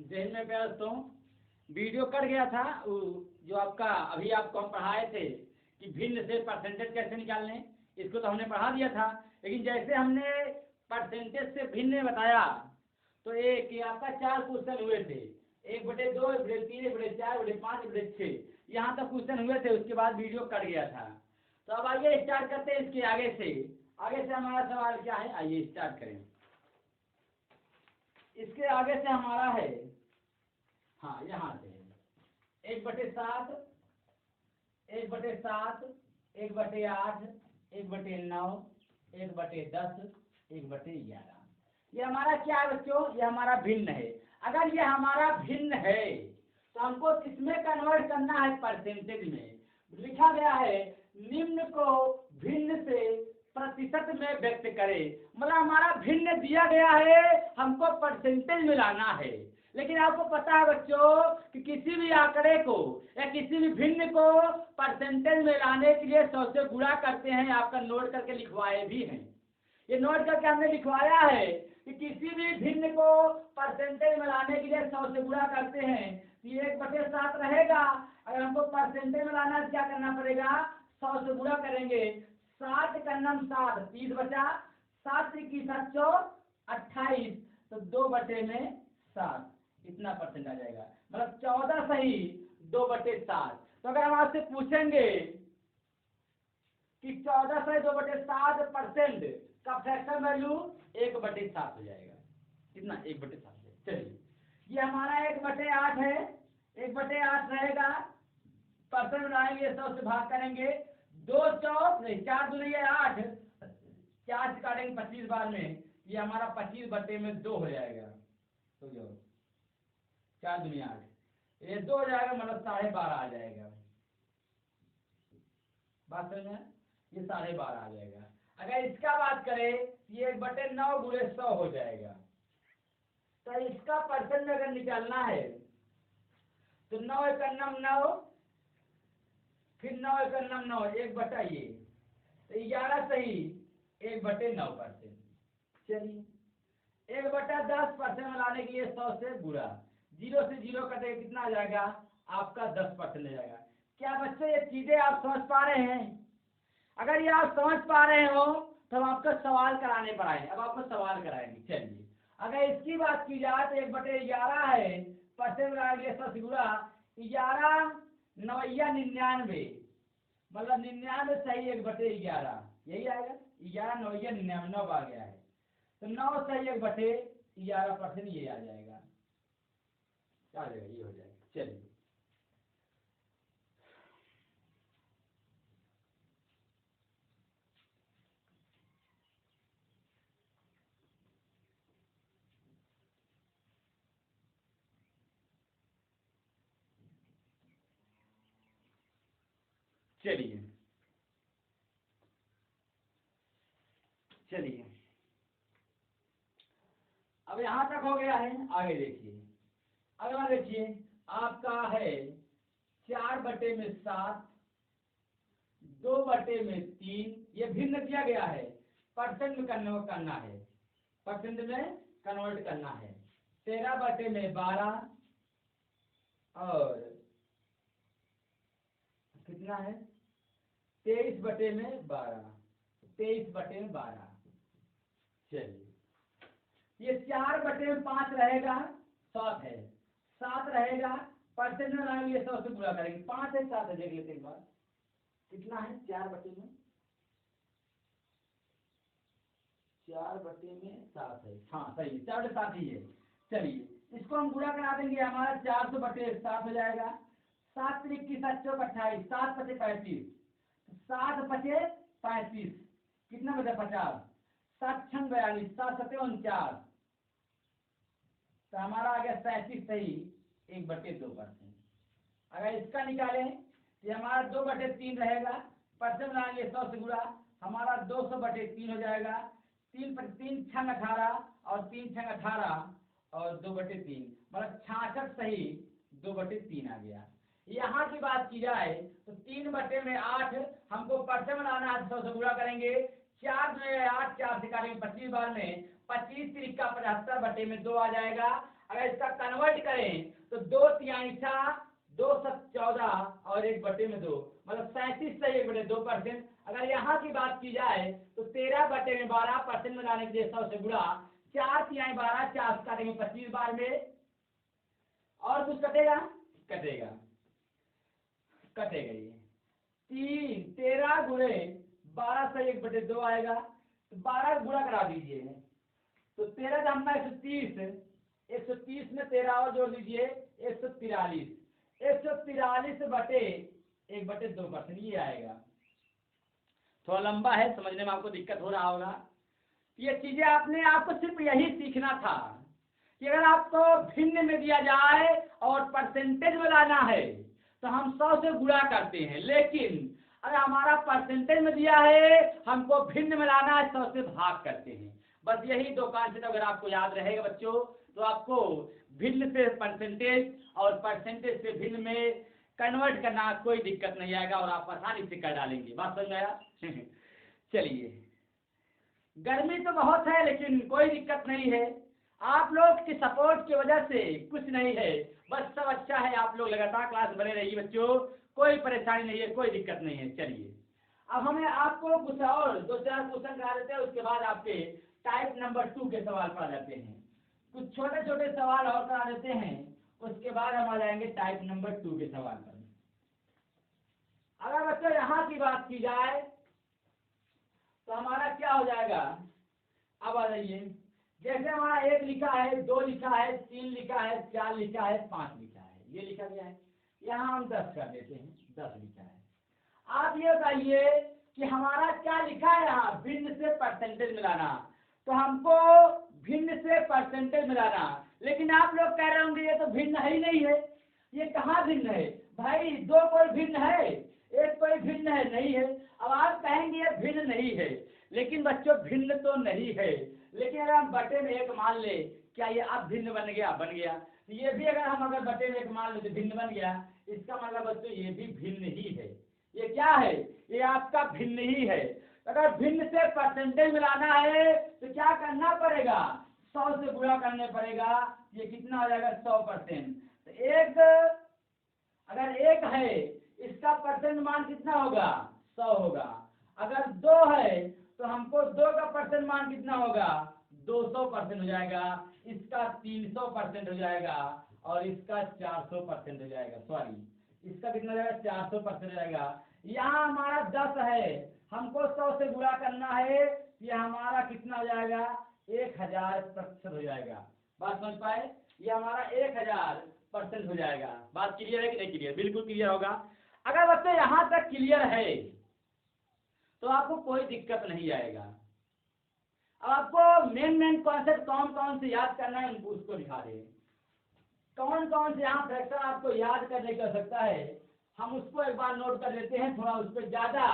जहन में दोस्तों वीडियो कट गया था जो आपका अभी आपको हम पढ़ाए थे कि भिन्न से परसेंटेज कैसे निकालने, इसको तो हमने पढ़ा दिया था। लेकिन जैसे हमने परसेंटेज से भिन्न बताया तो एक आपका 4 क्वेश्चन हुए थे, 1/2, 1/3, 1/4, 1/5, 1/6, यहाँ तक क्वेश्चन हुए थे। उसके बाद वीडियो कट गया था। तो अब आइए स्टार्ट करते हैं इसके आगे से हमारा सवाल क्या है, आइए स्टार्ट करें। इसके आगे से हमारा है, हाँ यहाँ से 1/7, 1/7, 1/8, 1/9, 1/10, 1/11। ये हमारा क्या है बच्चों, ये हमारा भिन्न है। अगर ये हमारा भिन्न है तो हमको किसमें कन्वर्ट करना है, परसेंटेज में। लिखा गया है निम्न को भिन्न से प्रतिशत में व्यक्त करें, मतलब हमारा भिन्न दिया गया है, हमको परसेंटेज में लाना है। लेकिन आपको पता है बच्चों कि किसी भी आंकड़े को या किसी भी भिन्न को परसेंटेज में लाने के लिए 100 से गुणा करते हैं। आपका नोट करके लिखवाए भी हैं, ये नोट करके हमने लिखवाया है कि किसी भी भिन्न को परसेंटेज में लाने के लिए 100 से गुणा करते हैं। ये 1/7 रहेगा। अगर हमको परसेंटेज में लाना क्या करना पड़ेगा, 100 से गुणा करेंगे। 60 का नम 7, 30 बचा, 7 की 7 28, तो 2/7 इतना परसेंट आ जाएगा, मतलब 14 सही 2/7। तो अगर हम आपसे पूछेंगे कि 14 सही 2/7% का फ्रैक्शन वैल्यू 1/7 हो जाएगा, कितना 1/7। चलिए ये हमारा 1/8 है, 1/8 रहेगा। परसेंट बनाएंगे, 100 से भाग करेंगे, 2 चौक नहीं 4 दूनी 8, 4 से काटेंगे 25 बार में, ये हमारा 25/2 हो जाएगा। तो जो 4 दूनी 8, ये 2 हो जाएगा, मतलब 12.5 आ जाएगा। बात समझ में, ये 12.5 आ जाएगा। अगर इसका बात करें ये 1/9 गुणे 100 हो जाएगा। तो इसका परसेंट में अगर निकालना है तो 9 × 9, फिर 9 × 9, 1/, ये तो 11 सही 1/9%। चलिए 1/10% लाने के लिए 100 से गुणा, 0 से 0 कटे कितना आ जाएगा, आपका 10% आ जाएगा। क्या बच्चों ये चीजें आप समझ पा रहे हैं? अगर ये आप समझ पा रहे हो तो हम आपको सवाल कराने पर आए। अब आपको सवाल कराएंगे। चलिए अगर इसकी बात की जाए तो 1/11 है, परसेंट लगाएंगे 100 से गुणा, 11 9 99, मतलब 99 सही 1/11, यही आएगा। 11 9 99, 9 आ गया है, तो 9 सही 1/11%, ये आ जाएगा, आ जाएगा, ये हो जाएगा। चलिए चलिए चलिए अब यहां तक हो गया है। आगे देखिए, अगला देखिए आपका है 4/7, 2/3, ये भिन्न दिया गया है, परसेंट में करना है, परसेंट में कन्वर्ट करना है। 13/12 और कितना है 23/12, 23/12। चलिए ये 4/5 रहेगा, 7 है, 7 रहेगा, परसेंट में लाएंगे 100 से गुणा करेंगे, 5 है 7 है, देख लेते एक बार कितना है 4/7 है, हाँ सही है, 4/7 ही है। चलिए इसको हम गुणा करा देंगे, हमारा 400/7 हो जाएगा। 7 × 3 = 28, 7 × 5 = 35, 7 × 5 = 35, कितना बचा 50, 7 × 6 = 42, 7 × 7 = 49, तो हमारा आ गया 37 सही 1/2%। अगर इसका निकालें तो हमारा 2/3 रहेगा, परसेंट लाएंगे 100 से गुणा, हमारा 200/3 हो जाएगा। 3 × 3 = 18 और 3 × 18 और 2/3, मतलब 66 सही 2/3 आ गया। यहाँ की बात की जाए तो 3/8 हमको परसेंट में लाना है, 100 से गुणा करेंगे, 4 2 8, 4 से काटेंगे 25 बार में, 25 × 3 = 75/2 आ जाएगा। अगर इसका कन्वर्ट करें तो 2/3 2/14 और 1/2 मतलब 37/1/2%। अगर यहाँ की बात की जाए तो 13/12% में लाने के लिए 100 से गुणा, 4×12 4 काटेंगे 25 बार में, और कुछ कटेगा कटेगा कटेगा ये 13 गुणे 12/1/2 आएगा, तो 12 गुणा करा दीजिए, तो 13 जमना 130 में 13 और जोड़ दीजिए 143 143/1/2% ये आएगा। थोड़ा लंबा है, समझने में आपको दिक्कत हो रहा होगा। ये चीजें आपको सिर्फ यही सीखना था कि अगर आपको भिन्न में दिया जाए और परसेंटेज में लाना है तो हम 100 से गुणा करते हैं, लेकिन अगर हमारा परसेंटेज में दिया है हमको भिन्न में लाना है 100 से भाग करते हैं। बस यही दो कॉन्सेप्ट अगर आपको याद रहेगा बच्चों तो आपको भिन्न से परसेंटेज और परसेंटेज से भिन्न में कन्वर्ट करना कोई दिक्कत नहीं आएगा और आप आसानी से कर डालेंगे। बात समझ में आया? चलिए, गर्मी तो बहुत है लेकिन कोई दिक्कत नहीं है, आप लोग की सपोर्ट की वजह से कुछ नहीं है, बस सब अच्छा है। आप लोग लगातार क्लास बने रहिए बच्चों, कोई परेशानी नहीं है, कोई दिक्कत नहीं है। चलिए, अब हमें आपको कुछ और 2-4 क्वेश्चन करा देते हैं, उसके बाद आपके टाइप नंबर 2 के सवाल पढ़ा जाते हैं। कुछ छोटे छोटे सवाल और करा देते हैं, उसके बाद हम आ जाएंगे टाइप नंबर 2 के सवाल पर। अगर बच्चों यहाँ की बात की जाए तो हमारा क्या हो जाएगा, अब आ जाइए, जैसे हमारा 1 लिखा है, 2 लिखा है, 3 लिखा है, 4 लिखा है, 5 लिखा है, ये लिखा गया है, यहाँ हम 10 कर देते हैं, 10 लिखा है। आप ये बताइए कि हमारा क्या लिखा है यहाँ, भिन्न से परसेंटेज मिलाना, तो हमको भिन्न से परसेंटेज मिलाना, लेकिन आप लोग कह रहे होंगे ये तो भिन्न है ही नहीं है, ये कहाँ भिन्न है भाई, 2 कोई भिन्न है, 1 कोई भिन्न है, नहीं है। अब आप कहेंगे ये भिन्न नहीं है, लेकिन बच्चों भिन्न तो नहीं है, लेकिन अगर हम बटे में 1 मान ले, क्या ये अब भिन्न बन गया? बन गया। तो ये भी अगर बटे में 1 मान ले तो भिन्न बन गया, इसका मतलब बच्चों ये भी भिन्न ही है। ये क्या है? ये आपका भिन्न ही है। अगर भिन्न से परसेंटेज मिलाना है तो क्या करना पड़ेगा, 100 से गुणा करने पड़ेगा, ये कितना हो जाएगा 100%। तो एक अगर 1 है इसका परसेंट मान कितना होगा, 100 होगा। अगर 2 है तो हमको 2 का परसेंट मान कितना होगा, 200% हो जाएगा, इसका 300% हो जाएगा और इसका 400% हो जाएगा। सॉरी, इसका कितना हो जाएगा, 400% हो जाएगा। यहाँ हमारा 10 है, हमको 100 से गुणा करना है, ये हमारा कितना हो जाएगा, 1000% हो जाएगा। बात समझ पाए? ये हमारा 1000% हो जाएगा। बात क्लियर है कि नहीं क्लियर? बिल्कुल क्लियर होगा। अगर बच्चे यहाँ तक क्लियर है तो आपको कोई दिक्कत नहीं आएगा। अब आपको मेन कॉन्सेप्ट कौन कौन से याद करना है उसको दिखा दे, कौन कौन से यहाँ फ्रैक्शन आपको याद करने की आवश्यकता है, हम उसको एक बार नोट कर लेते हैं, थोड़ा उस पर ज्यादा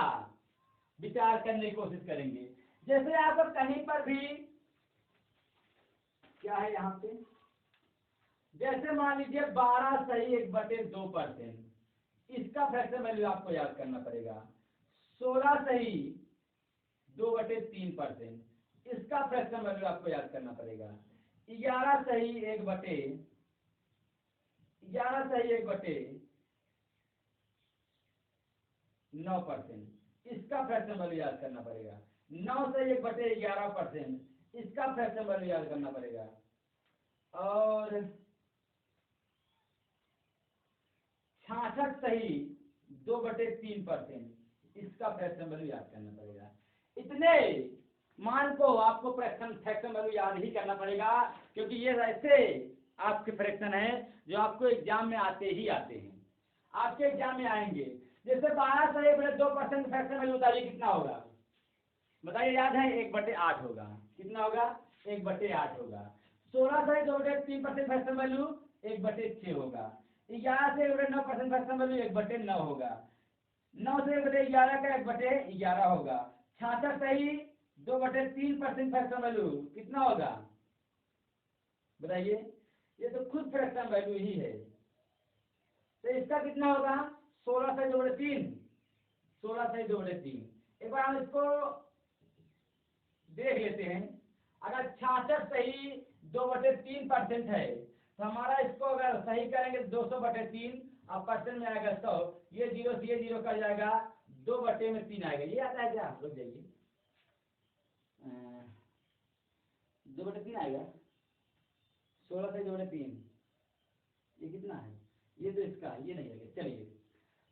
विचार करने की कोशिश करेंगे। जैसे आप कहीं पर भी क्या है यहाँ पे, जैसे मान लीजिए 12/1/2%, इसका फ्रैक्शन वैल्यू आपको याद करना पड़ेगा। 16/2/3%, इसका फ्रैक्शन वैल्यू आपको याद करना पड़ेगा। 11/1/9%, इसका फ्रैक्शन वैल्यू याद करना पड़ेगा। 9/1/11%, इसका फ्रैक्शन वैल्यू याद करना पड़ेगा। और 66/2/3%, इसका फ्रैक्शन वैल्यू याद करना पड़ेगा। इतने मान को आपको फ्रैक्शन वैल्यू याद ही करना पड़ेगा, क्योंकि ये ऐसे आपके फ्रैक्शन है जो आपको एग्जाम में आते ही आते हैं, आपके एग्जाम में आएंगे। जैसे 12/1/2% फ्रैक्शन वैल्यू बताइए कितना होगा, बताइए, याद है? 1/8 होगा। कितना होगा? 1/8 होगा। 16/2/3% फ्रैक्शन वैल्यू 1/6 होगा। 11/9% फ्रैक्शन वैल्यू 1/9 होगा। 9/1/11 का 1/11 होगा। 66/2/3% फ्रैक्शन वैल्यू कितना होगा बताइए? ये तो खुद फ्रैक्शन वैल्यू ही है, तो इसका कितना होगा, 16/2/3, 16/2/3। एक बार हम इसको देख लेते हैं। अगर 66/2/3% है तो हमारा इसको अगर सही करेंगे 200/3 अब परसेंट में आएगा 100, ये 0 से ये 0 कट जाएगा, 2/3 आएगा। ये आता है क्या? आप लोग जाइए, 2/3 आएगा, 16 से 2/3 ये कितना है? ये तो इसका, ये नहीं आएगा। चलिए,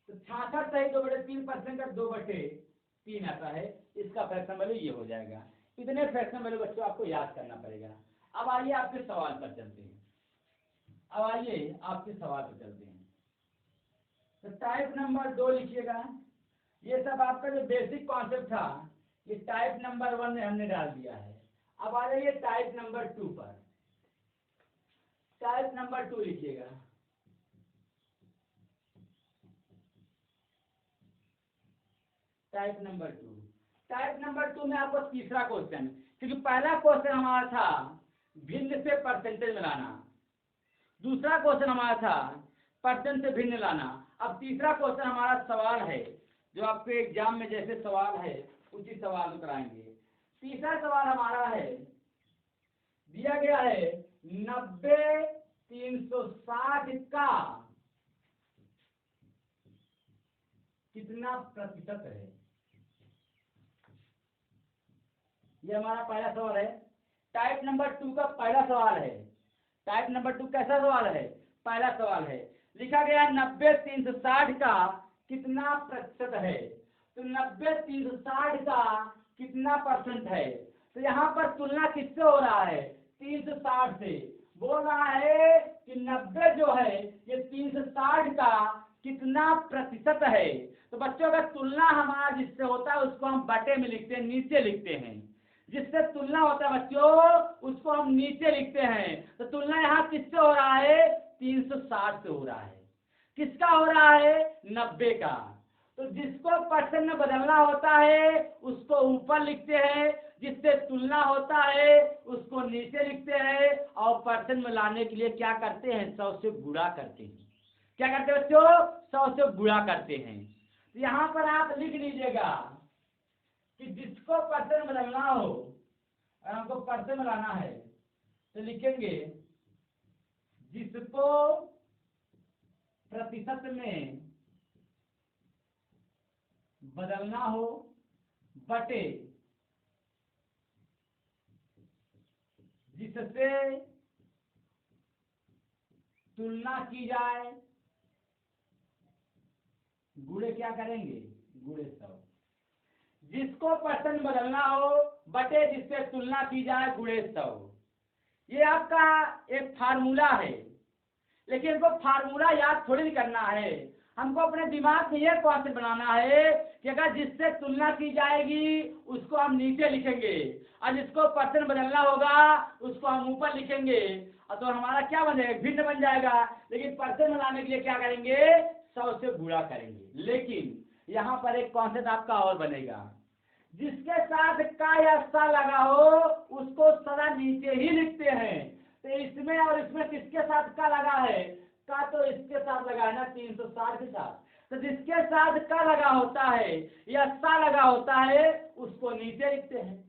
तो 66 सही 2/3% का 2/3 आता है, इसका फ्रैक्शन वैल्यू ये हो जाएगा। इतने फ्रैक्शन वैल्यू बच्चों आपको याद करना पड़ेगा। अब आइए आपके सवाल पर चलते हैं। तो टाइप नंबर 2 लिखिएगा। ये सब आपका जो बेसिक कॉन्सेप्ट था ये टाइप नंबर 1 में हमने डाल दिया है। अब आ जाइए टाइप नंबर 2 पर। टाइप नंबर 2 लिखिएगा। टाइप नंबर 2 में आपको तीसरा क्वेश्चन, क्योंकि पहला क्वेश्चन हमारा था भिन्न से परसेंटेज में लाना, दूसरा क्वेश्चन हमारा था परसेंट से भिन्न लाना। अब तीसरा क्वेश्चन हमारा सवाल है जो आपके एग्जाम में जैसे सवाल है उसी सवाल कराएंगे। तीसरा सवाल हमारा है, दिया गया है 90/360 का कितना प्रतिशत है। ये हमारा पहला सवाल है। टाइप नंबर 2 का पहला सवाल है। टाइप नंबर 2 कैसा सवाल है? पहला सवाल है। लिखा गया 90/360 का कितना प्रतिशत है। तो 90/360 का कितना परसेंट है? तो यहाँ पर तुलना किससे हो रहा है? 360 से। बोल रहा है कि 90 जो है ये 360 का कितना प्रतिशत है। तो बच्चों का तुलना हमारा जिससे होता है उसको हम बटे में लिखते हैं, नीचे लिखते हैं। जिससे तुलना होता है बच्चों उसको हम नीचे लिखते हैं। तो तुलना यहाँ किससे हो रहा है? 360 से हो रहा है। किसका हो रहा है? 90 का। तो जिसको परसेंट में बदलना होता है उसको ऊपर लिखते हैं, जिससे तुलना होता है उसको नीचे लिखते हैं, और परसेंट में लाने के लिए क्या करते हैं? 100 से गुणा करते हैं। क्या करते हैं बच्चों? 100 से गुणा करते हैं। तो यहाँ पर आप लिख लीजिएगा कि जिसको परसेंट बदलना हो, अगर हमको परसेंट में लाना है तो लिखेंगे जिसको प्रतिशत में बदलना हो बटे जिससे तुलना की जाए गुणे क्या करेंगे? गुणे 100। जिसको परसेंट बदलना हो बटे जिससे तुलना की जाए गुणे 100। ये आपका एक फार्मूला है, लेकिन इनको फार्मूला याद थोड़ी करना है। हमको अपने दिमाग में यह कॉन्सेप्ट बनाना है कि अगर जिससे तुलना की जाएगी उसको हम नीचे लिखेंगे, और जिसको परसेंट बदलना होगा उसको हम ऊपर लिखेंगे, और तो हमारा क्या बन जाएगा? भिन्न बन जाएगा। लेकिन परसेंट बनाने के लिए क्या करेंगे? 100 से गुणा करेंगे। लेकिन यहाँ पर एक कॉन्सेप्ट आपका और बनेगा, जिसके साथ का या सा लगा हो उसको सदा नीचे ही लिखते हैं। तो इसमें और इसमें किसके साथ का लगा है? का तो इसके साथ लगा है ना, 360 के साथ। तो जिसके साथ का लगा होता है या सा लगा होता है उसको नीचे लिखते हैं।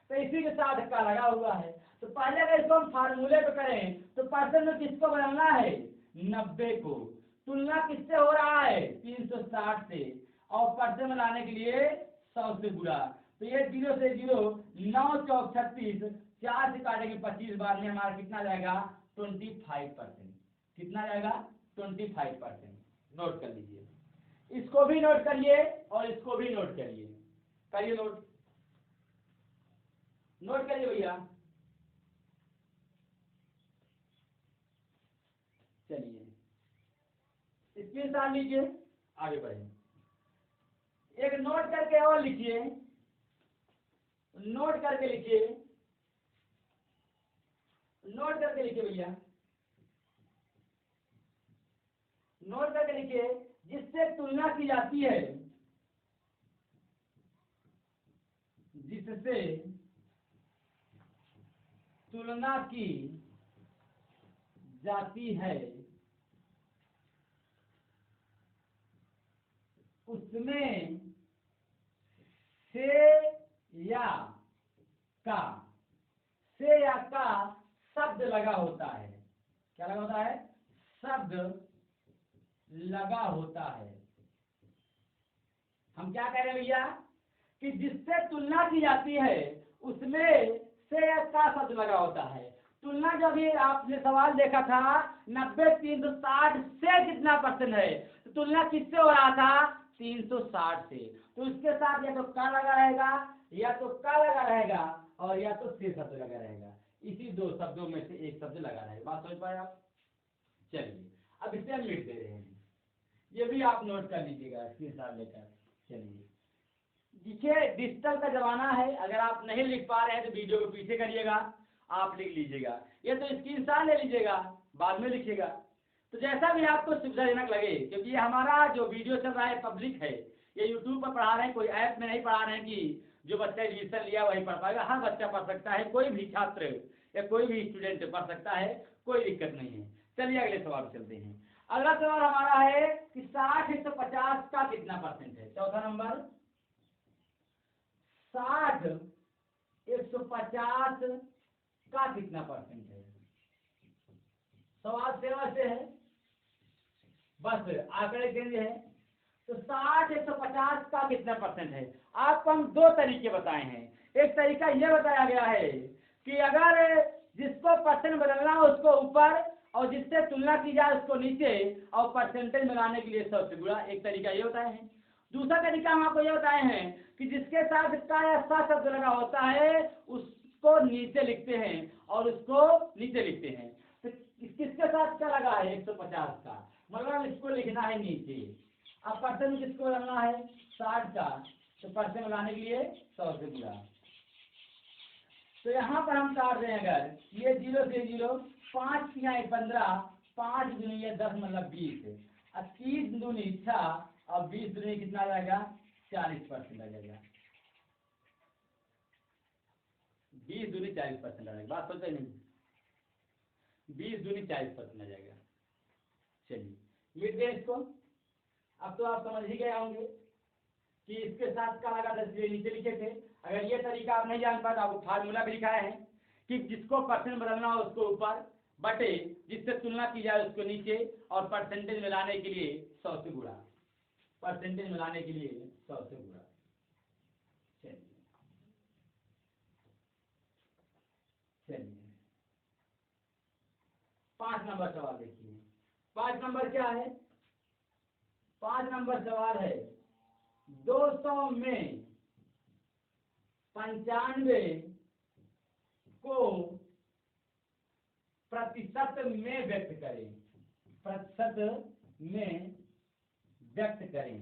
तो इसी के साथ का लगा हुआ है। तो पहले अगर इसको हम फार्मूले पे करें तो परसेंट में किसको बदलना है? 90 को। तुलना किससे हो रहा है? 360 से। और परसेंट में लाने के लिए 100 से गुणा। तो ये 0 से 0, 9 चौक 36, 4 से काटेंगे 25 बार में हमारा कितना जाएगा? 25%। कितना जाएगा? 25%। नोट कर लीजिए, इसको भी नोट करिए और इसको भी नोट करिए। करिए नोट, नोट करिए भैया। चलिए स्क्रीनशॉट लीजिए, आगे बढ़े। एक नोट करके और लिखिए, नोट करके लिखिए, नोट करके लिखिए भैया, नोट करके लिखिए। जिससे तुलना की जाती है, जिससे तुलना की जाती है उसमें से या का, से या का शब्द लगा होता है। क्या लगा होता है? शब्द लगा होता है। हम क्या कह रहे हैं भैया कि जिससे तुलना की जाती है उसमें से का शब्द लगा होता है। तुलना जो भी आपने सवाल देखा था 90 360 से कितना परसेंट है, तो तुलना किससे हो रहा था? 360 से। तो उसके साथ या तो का लगा रहेगा या तो का लगा रहेगा और या तो से शब्द लगा रहेगा। इसी दो शब्दों में से एक शब्द लगा रहेगा। बात समझ पाए आप? चलिए अब इसे हम लिख दे रहे हैं, ये भी आप नोट कर लीजिएगा स्क्रीनशॉट लेकर। चलिए देखिए डिजिटल का जमाना है, अगर आप नहीं लिख पा रहे हैं तो वीडियो को पीछे करिएगा, आप लिख लीजिएगा, ये तो स्क्रीनशॉट ले लीजिएगा, बाद में लिखिएगा। तो जैसा भी आपको सुविधाजनक लगे, क्योंकि ये हमारा जो वीडियो चल रहा है पब्लिक है, ये यूट्यूब पर पढ़ा रहे हैं, कोई ऐप में नहीं पढ़ा रहे हैं कि जो बच्चा एडमिशन लिया वही पढ़ पाएगा। हर बच्चा पढ़ सकता है, कोई भी छात्र या कोई भी स्टूडेंट पढ़ सकता है, कोई दिक्कत नहीं है। चलिए अगले सवाल चलते हैं। अगला सवाल हमारा है कि 60 150 का कितना परसेंट है? चौथा नंबर 60 150 का कितना परसेंट है? सवाल सेवा से है, बस आंकड़े के लिए है। तो 60 150 का कितना परसेंट है? आपको हम दो तरीके बताए हैं। एक तरीका यह बताया गया है कि अगर जिसको परसेंट बदलना हो उसको ऊपर और जिससे तुलना की जाए उसको नीचे, और परसेंटेज मिलाने के लिए 100 से गुणा। एक तरीका ये बताए हैं। दूसरा तरीका हम आपको ये बताए हैं कि जिसके साथ का या सा शब्द लगा होता है उसको नीचे लिखते हैं और उसको नीचे लिखते हैं। तो किसके साथ क्या लगा है? 150 का, मतलब इसको लिखना है नीचे। अब परसेंट किसको डालना है? 60 का, तो परसेंट मिलाने के लिए 100 से गुणा। तो यहाँ पर हम काट रहे हैं, अगर ये 0 से 0, 5 तिया 15, 5 दूनी 10 मतलब 20, 30 दूनी 6 और 20 दूनी कितना आ जाएगा? 40% आ जाएगा। 20 दूनी 40% आ जाएगा। बात सोचे नहीं? 20 दूनी 40% आ जाएगा। चलिए लिख दें इसको। अब तो आप समझ ही गए होंगे कि इसके साथ का लगा 10 नीचे लिखे थे। अगर ये तरीका आप नहीं जान पाए तो आपको फार्मूला भी लिखाया है कि जिसको परसेंट बदलना हो उसको ऊपर, बटे जिससे तुलना की जाए उसको नीचे, और परसेंटेज मिलाने के लिए 100 से गुणा। परसेंटेज मिलाने के लिए 100 से गुणा। चलिए 5 नंबर सवाल देखिए। 5 नंबर क्या है? 5 नंबर सवाल है 200 में 95 को प्रतिशत में व्यक्त करें। प्रतिशत में व्यक्त करें।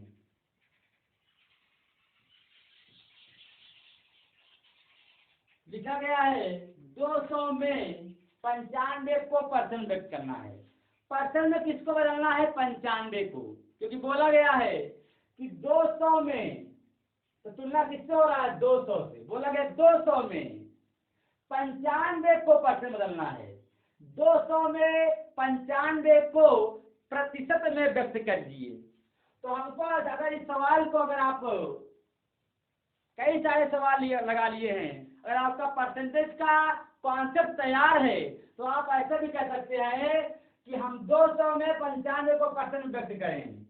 लिखा गया है 200 में 95 को परसेंट व्यक्त करना है। परसेंट में किसको बदलना है? 95 को, क्योंकि बोला गया है कि 200 में, तो तुलना किससे हो रहा है? 200 से। बोला गया 200 में 95 को परसेंट बदलना है। 200 में 95 को प्रतिशत में व्यक्त कर दिए। तो हमको अगर इस सवाल को, अगर आप कई सारे सवाल लगा लिए हैं, अगर आपका परसेंटेज का कॉन्सेप्ट तैयार है तो आप ऐसे भी कह सकते हैं कि हम 200 में 95 को परसेंट व्यक्त करें।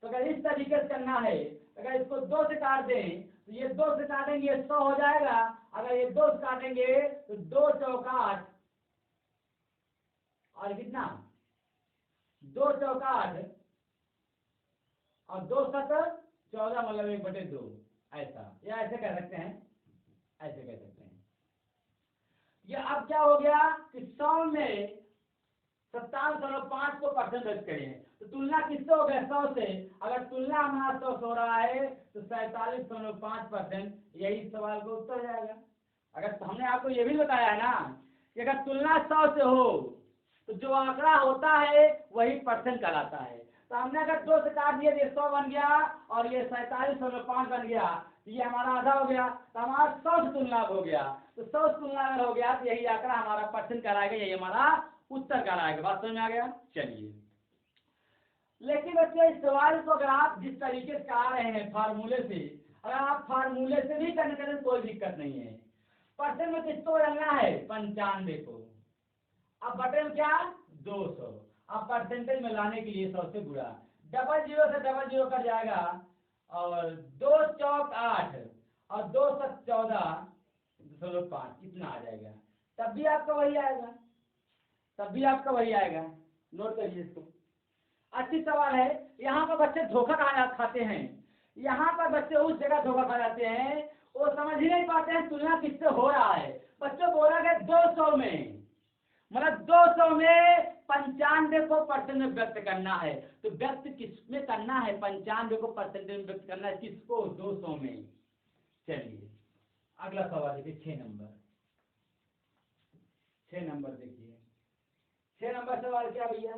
तो अगर इस तरीके से करना है, अगर इसको 2 से काट दें तो ये 2 से काटेंगे 100 हो जाएगा। अगर ये 2 से काटेंगे तो 2 चौका 8 और कितना? 2 चौका 8 और 2 7 14 मतलब 1/2। ऐसा, या ऐसे कह सकते हैं, ऐसे कह सकते हैं। ये अब क्या हो गया कि 100 में 57.5 को परसेंट व्यक्त करें, तो तुलना किससे हो गया? 100 से। अगर तुलना हमारा 100 हो रहा है तो 47.5%, यही सवाल का उत्तर जाएगा। अगर हमने आपको ये भी बताया है ना कि अगर तुलना 100 से हो तो जो आंकड़ा होता है वही परसेंट कहलाता है। तो हमने अगर 2 से काट दिया तो 100 बन गया और ये 47.5 बन गया, तो ये हमारा आधा हो गया, तो हमारा 100 से तुलना हो गया। तो 100 से तुलना अगर हो गया तो यही आंकड़ा हमारा परसेंट कहलाएगा, यही हमारा उत्तर कहलाएगा। बात समझ में आ गया? चलिए, लेकिन बच्चे इस सवाल को अगर आप जिस तरीके से आ रहे हैं फार्मूले से, अगर आप फार्मूले से भी करने के लिए कोई दिक्कत नहीं है। परसेंट में किसको बदलना है? 95 को। अब बटे में क्या? 200। अब परसेंटेज में लाने के लिए 100 से गुणा, डबल जीरो से डबल जीरो कट जाएगा और 2 चौक 8 और 2 7 14.5 इतना आ जाएगा। तब भी आपका वही आएगा, तब भी आपका वही आएगा। नोट करिए इसको। अच्छी सवाल है। यहाँ पर बच्चे धोखा खाते हैं, यहाँ पर बच्चे उस जगह धोखा खा जाते हैं, वो समझ ही नहीं पाते हैं तुलना किससे हो रहा है। बच्चों बोला गया 200 में, मतलब 200 में 95 को परसेंट में व्यक्त करना है। तो व्यक्त किसमें करना है? 95 को परसेंट में व्यक्त करना है। किसको? 200 में। चलिए अगला सवाल देखिए, 6 नंबर। 6 नंबर देखिए, 6 नंबर सवाल क्या भैया?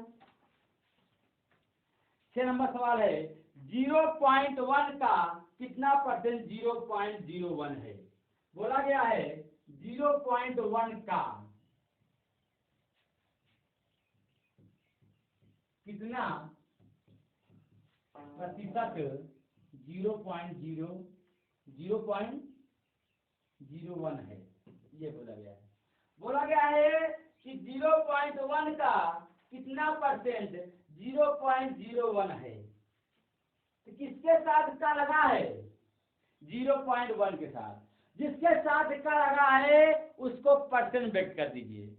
6 नंबर सवाल है 0.1 का कितना परसेंट 0.01 है? बोला गया है 0.1 का कितना प्रतिशत 0.01 है, ये बोला गया है। बोला गया है कि 0.1 का कितना परसेंट 0.01 है। तो किसके साथ का लगा है? 0.1 के साथ। जिसके साथ का लगा है उसको परसेंट व्यक्त कर दीजिए।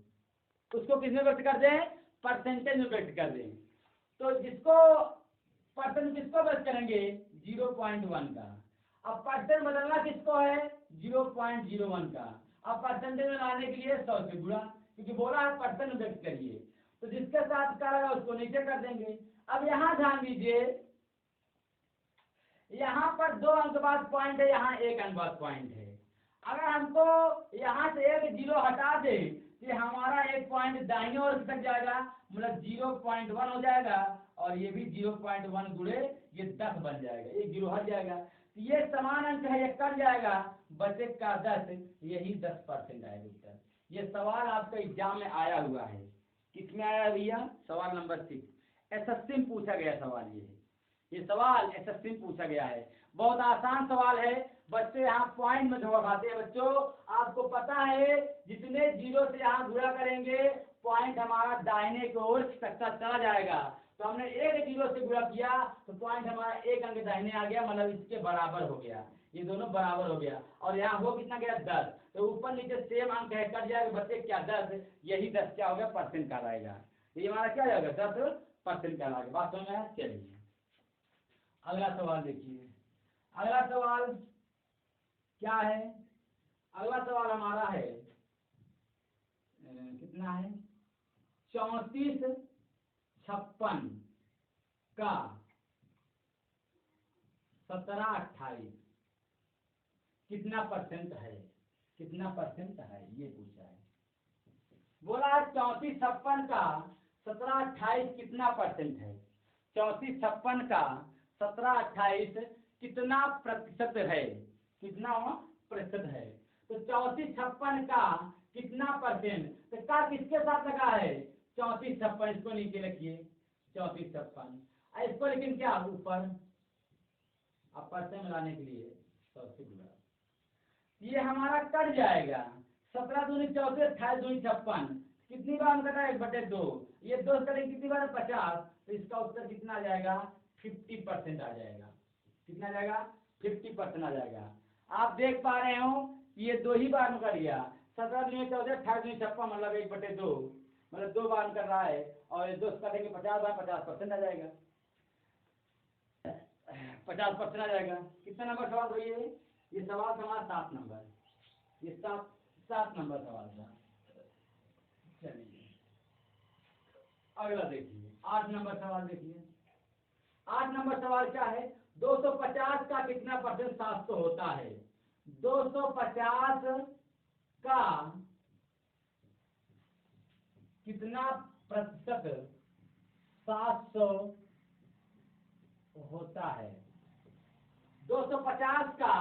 उसको किसमें व्यक्त कर दें? परसेंटेज में व्यक्त कर दें। तो जिसको परसेंट किसको व्यक्त करेंगे? 0.1 का। अब परसेंट बदलना किसको है? 0.01 का। अब परसेंटेज में लाने के लिए 100 से गुणा, क्योंकि बोला है परसेंट व्यक्त करिए। तो जिसके साथ का लगा उसको नीचे कर देंगे। अब यहाँ ध्यान दीजिए, यहाँ पर 2 अंक बाद पॉइंट है, यहाँ 1 अंक बाद पॉइंट है। अगर हमको यहाँ से एक जीरो हटा दे तो हमारा एक पॉइंट दाहिने ओर खिसक जाएगा, मतलब 0.1 हो जाएगा, और ये भी 0.1 गुणे ये 10 बन जाएगा, एक जीरो हट जाएगा। तो ये समान अंक है, ये कट जाएगा, बचे का 10, यही 10% आएगा उत्तर। ये सवाल आपका एग्जाम में आया हुआ है। किसमें आया भैया? सवाल नंबर 6 एसएससी में पूछा गया सवाल। ये सवाल एसएससी में पूछा गया है। बहुत आसान सवाल है। बच्चे यहाँ पॉइंट में धोखा खाते हैं। बच्चों आपको पता है जितने जीरो से यहाँ गुणा करेंगे पॉइंट हमारा दाहिने की ओर खिसकता चला जाएगा। तो हमने एक जीरो से गुणा किया तो पॉइंट हमारा एक अंक दाहिने आ गया, मतलब इसके बराबर हो गया, ये दोनों बराबर हो गया। और यहाँ हो कितना गया? 10। तो ऊपर नीचे सेम अंक है, कट जाएगा, बच्चे क्या 10, यही 10 क्या हो गया? परसेंट कहलाएगा। ये हमारा क्या जाएगा? 10% कहलाएगा। बात समझ में आया? चलिए अगला सवाल देखिए। अगला सवाल क्या है? अगला सवाल हमारा है कितना है? 3456 का 1728 कितना परसेंट है? कितना परसेंट है ये पूछा है। बोला 3456 का 1728 कितना परसेंट है? 3456 का 1728 कितना प्रतिशत है? कितना प्रतिशत है? तो 3456 का कितना परसेंट, तो का किसके साथ लगा है? 3456, इसको नीचे रखिए 3456, इसको लेकिन क्या ऊपर। अब परसेंट मिलाने के लिए 100 से गुणा, ये हमारा कट जाएगा। 17 दूनी 34, 28 दूनी 56, कितनी बार कटा? 1/2। ये 2 करेंगे कितनी बार? 50। तो इसका उत्तर कितना आ जाएगा? 50% आ जाएगा। कितना आ जाएगा? 50% आ जाएगा। आप देख पा रहे हो ये 2 ही बार में कर गया। 17 दूनी 14, 28 दूनी 56, मतलब 1/2, मतलब 2 बार कर रहा है। और ये 2 करेंगे 50 बार, 50% आ जाएगा। 50% आ जाएगा। कितना नंबर सवाल हुई है? ये सवाल था हमारा 7 नंबर। ये 7 नंबर सवाल था। चलिए अगला देखिए, 8 नंबर सवाल देखिए। 8 नंबर सवाल क्या है? 250 का कितना परसेंट 700 होता है? 250 का कितना प्रतिशत 700 होता है? 250 का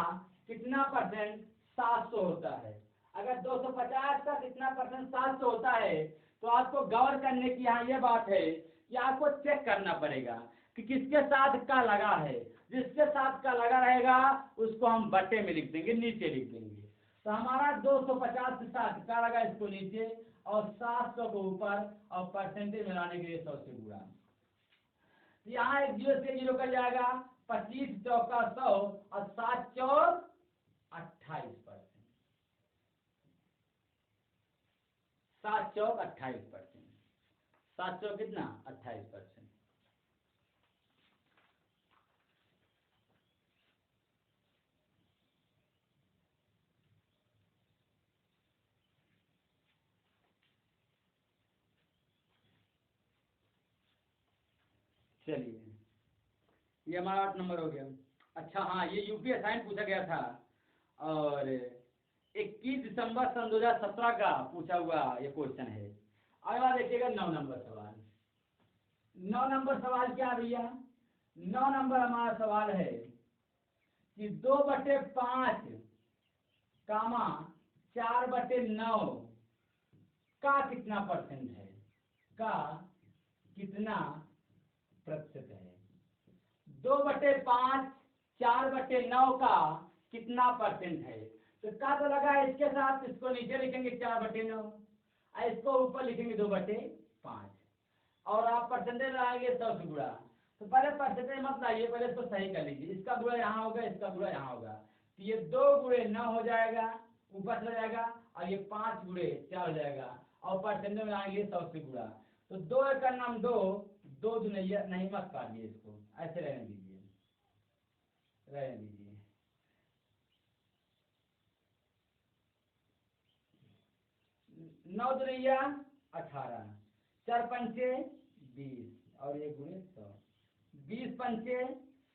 कितना परसेंट 700 होता है? अगर 250 का कितना परसेंट 700 होता है तो आपको गौर करने की यहाँ ये बात है कि आपको चेक करना पड़ेगा कि किसके साथ का लगा है। जिसके साथ का लगा रहेगा उसको हम बट्टे में लिख देंगे, नीचे लिख देंगे। तो हमारा 250 के साथ का लगा, इसको नीचे, और 700 को ऊपर और परसेंटेज मिलाने के लिए 100 से गुणा। यहाँ एक 0 से 0 कर जाएगा, 25 चौका 100 और 7 चौक 28%। 7 चौक 28%। 7 चौक कितना? 28%। चलिए, ये हमारा 8 नंबर हो गया। अच्छा हाँ, ये यूपी असाइन पूछा गया था और 21 दिसंबर सन 2017 का पूछा हुआ ये क्वेश्चन है। अगला देखिएगा 9 नंबर सवाल। 9 नंबर सवाल क्या भैया? 9 नंबर हमारा सवाल है कि 2/5 कामा 4/9 का कितना परसेंट है? का कितना प्रतिशत है? 2/5 4/9 का कितना परसेंट है? तो का तो लगा है इसके साथ, इसको नीचे लिखेंगे 4/9 और इसको ऊपर लिखेंगे 2/5 और आप परसेंटेज लगाएंगे 100 से गुणा। तो पहले परसेंटेज मत लाइए, पहले इसको सही कर लीजिए। इसका गुणा यहाँ होगा, इसका गुणा यहाँ होगा, तो ये 2×9 हो जाएगा, ऊपर चला जाएगा, और ये 5×4 हो जाएगा और परसेंटेज में आएंगे 100 से गुणा। तो 2 का नाम 2, 2 दुनिया नहीं, मत काटिए इसको, ऐसे रहने दीजिए, रहने दीजिए। 9 दुनिया 18, 4 पंचे 20 और 1 गुणे 100, 20 पंचे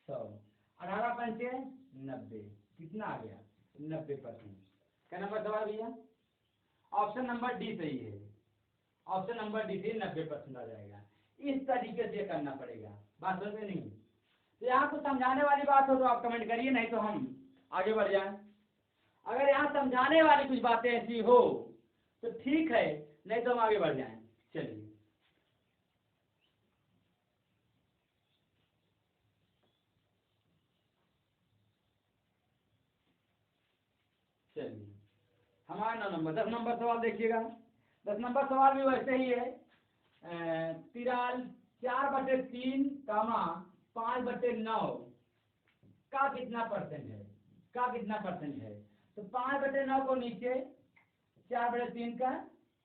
100, 18 पंचे 90, कितना आ गया? 90%। क्या नंबर सवाल भैया? ऑप्शन नंबर डी सही है। ऑप्शन नंबर डी से 90% आ जाएगा। इस तरीके से करना पड़ेगा, बात समझ में नहीं? तो यहाँ कुछ समझाने वाली बात हो तो आप कमेंट करिए, नहीं तो हम आगे बढ़ जाएं। अगर यहाँ समझाने वाली कुछ बातें ऐसी हो तो ठीक है, नहीं तो हम आगे बढ़ जाएं। चलिए चलिए हमारा 9 नंबर 10 नंबर सवाल देखिएगा। 10 नंबर सवाल भी वैसे ही है। 4/3 कामा 5/9 का कितना परसेंट है? का कितना परसेंट है? तो 5/9 को नीचे, 4/3 का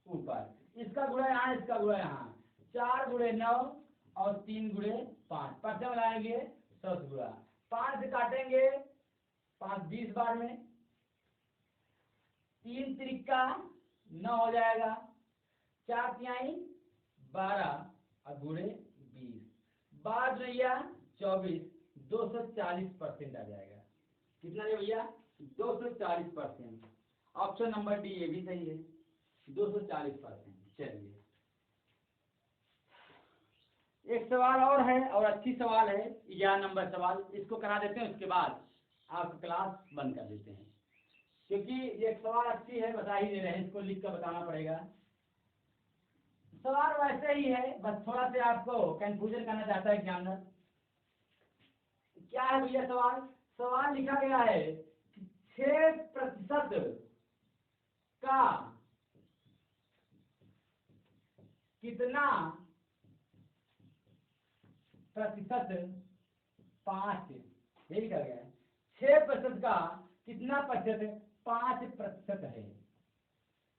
ऊपर, इसका गुणा यहाँ, इसका गुणा यहाँ, 4×9 और 3×5, परसेंट बनाएंगे 100 से गुणा। 5 से काटेंगे, 5 20 बार में, 3 त्रिका 9 हो जाएगा, 4 तिहाई 12 और गुणे 20, 12×9 24, 240% आ जाएगा। कितना है भैया? 240%। ऑप्शन नंबर डी ये भी सही है, 240%। चलिए एक सवाल और है, और अच्छी सवाल है, 11 नंबर सवाल, इसको करा देते हैं, उसके बाद आप क्लास बंद कर देते हैं, क्योंकि ये सवाल अच्छी है, बता ही नहीं रहे, इसको लिख कर बताना पड़ेगा। सवाल वैसे ही है, बस थोड़ा सा आपको कंफ्यूजन करना चाहता है एग्जामिनर। क्या है भैया सवाल? सवाल लिखा गया है 6% का कितना प्रतिशत 5, यही लिखा गया है, 6% का कितना प्रतिशत 5% है।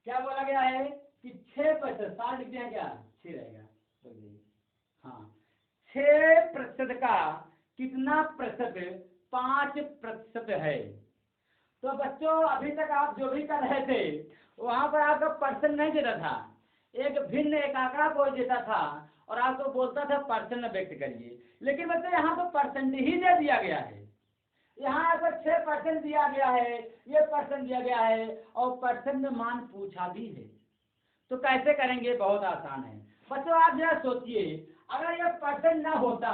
क्या बोला गया है कि 6%, 7 लिखते हैं क्या? 6 रहेगा, हाँ, 6% का कितना प्रतिशत 5% है। तो बच्चों अभी तक आप जो भी कर रहे थे वहां पर आपका परसेंट नहीं देता था, एक भिन्न एक आंकड़ा कोई देता था और आपको बोलता था परसेंट व्यक्त करिए, लेकिन बच्चों यहाँ तो परसेंट ही दे दिया गया है। यहाँ पर 6% दिया गया है, ये परसेंट दिया गया है और परसेंट मान पूछा भी है, तो कैसे करेंगे? बहुत आसान है बच्चों, आप जरा सोचिए, अगर ये परसेंट ना होता,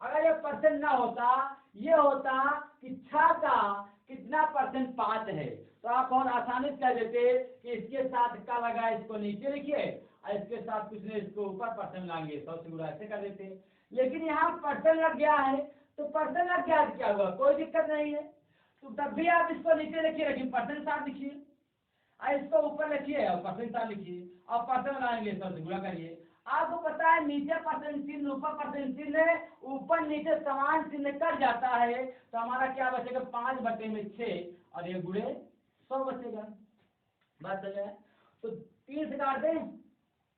अगर ये परसेंट ना होता, ये होता कि 6 का कितना परसेंट 5 है, तो आप बहुत आसानी से कह देते कि इसके साथ का लगा, इसको नीचे लिखिए और इसके साथ कुछ नहीं, इसको ऊपर परसेंट लाएंगे, 100 से गुणा, ऐसे कर देते। लेकिन यहाँ परसेंट लग गया है, तो परसेंट लग गया, क्या हुआ? कोई दिक्कत नहीं है, तो तब भी आप इसको नीचे लिखिए, लेकिन परसेंट साथ लिखिए। इसको ऊपर लिखिए और परसेंट साथ लिखिए और परसेंट लगाएंगे सौ से गुणा करिए। आपको पता है नीचे परसेंट चिन्ह ऊपर परसेंट चिन्ह, ऊपर नीचे समान चिन्ह कट जाता है तो हमारा क्या बचेगा 5/6 और ये गुणे 100 बचेगा। बात चल है तो 3 से काट दें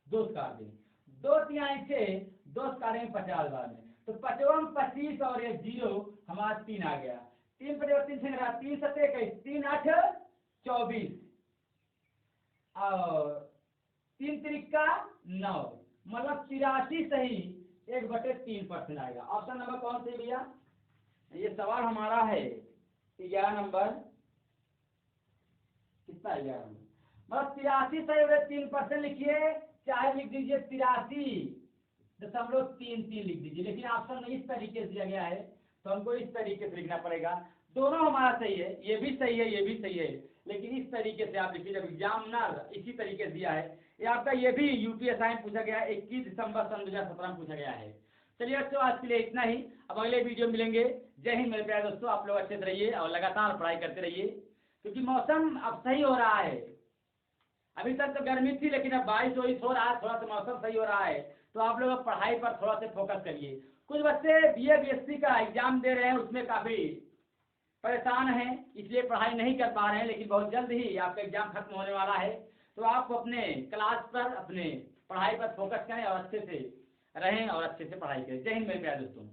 2 से काट दें 2 तिहाई 6 2 से काटेंगे 50 बार में तो 55 25 और ये 0 हमारा 3 आ गया। 3 पर 3 से 3 7 21 3 8 24 और 3 त्रिका 9 मतलब 83 सही 1/3% आएगा। ऑप्शन नंबर कौन से भैया? ये सवाल हमारा है 11 नंबर कितना 11 नंबर मतलब 83 सही 3% लिखिए चाहे लिख दीजिए 83.33 लिख दीजिए लेकिन ऑप्शन में इस तरीके से दिया गया है तो हमको इस तरीके से लिखना पड़ेगा। दोनों हमारा सही है ये भी सही है ये भी सही है लेकिन इस तरीके से आप लिखिए जब एग्जामिनर इसी तरीके से दिया है। ये आपका ये भी यूपीएसआई में पूछा गया 21 दिसंबर सन 2017 में पूछा गया है। चलिए दोस्तों आज के लिए इतना ही, अब अगले वीडियो मिलेंगे। जय हिंद मेरे प्यारे दोस्तों, आप लोग अच्छे से रहिए और लगातार पढ़ाई करते रहिए क्योंकि मौसम अब सही हो रहा है। अभी तक तो गर्मी थी लेकिन अब बारिश वारिश हो रहा है, थोड़ा सा मौसम सही हो रहा है तो आप लोग पढ़ाई पर थोड़ा सा फोकस करिए। कुछ बच्चे बीए बीएससी का एग्जाम दे रहे हैं उसमें काफ़ी परेशान हैं इसलिए पढ़ाई नहीं कर पा रहे हैं लेकिन बहुत जल्द ही आपका एग्जाम खत्म होने वाला है तो आप अपने क्लास पर अपने पढ़ाई पर फोकस करें और अच्छे से रहें और अच्छे से पढ़ाई करें। जय हिंद मेरे प्यारे दोस्तों।